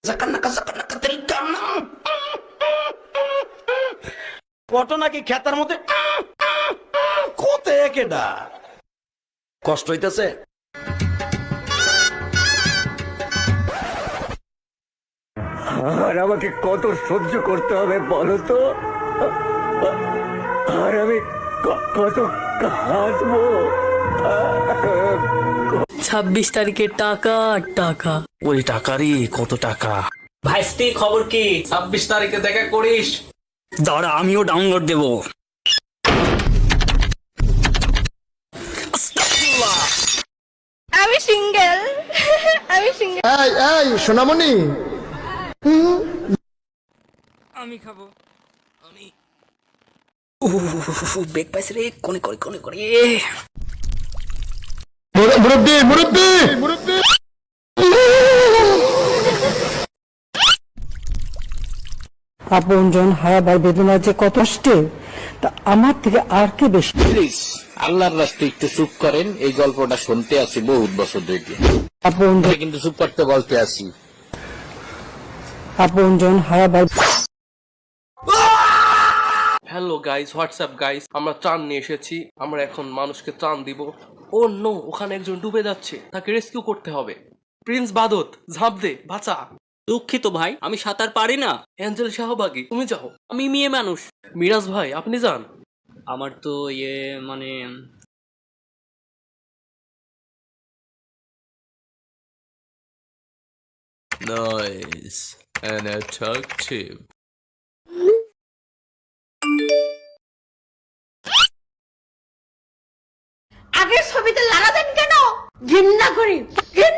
জাকান্নাকা তেল কান্না কত নাকি খেতার মধ্যে কোতে কেডা কষ্ট হইতেছে। আর আমাকে কত সহ্য করতে হবে বলো তো, আর আমি কত কাঁদবো। 26 তারিখে টাকা আর টাকা। ওই টাকারই কত টাকা। ভাইস্তি খবর কি? 26 তারিখে দেখা করিস। দাঁড়া আমিও ডাউনলোড দেবো। আমি সিঙ্গেল আমি সিঙ্গেল। এই সোনামণি, আমি খাবো। আমি বেগ পাইছে রে, কোনে করে কোনে করে। মুরব্বি মুরব্বি মুরব্বি, আপনজন হারাবার বেদনা যে কত কষ্টে, তা আমার থেকে আর কে বেশি। প্লিজ আল্লাহর রাস্তায় একটু চুপ করেন, এই গল্পটা শুনতে আসি বহুত বছর ধরে, আপনজন কিন্তু চুপ করতে বলতে আসি। আপনজন হারাবার। হ্যালো গাইস, হোয়াটসঅ্যাপ গাইস, আমরা ত্রাণ নিয়ে এসেছি। আমরা এখন মানুষকে ত্রাণ দিব। ও নো, ওখানে একজন ডুবে যাচ্ছে, তাকে রেস্কিউ করতে হবে। প্রিন্স বাদত, ঝাঁপ দে, বাঁচা। দুঃখিত ভাই, আমি সাঁতার পারি না। অ্যাঞ্জেল শাহবাগী, তুমি যাও। আমি মেয়ে মানুষ। মিরাজ ভাই, আপনি যান। আমার তো মানে Nice and attractive. আগের ছবিতে লাগা দেন কেন? ঘৃণা করি ঘৃণা।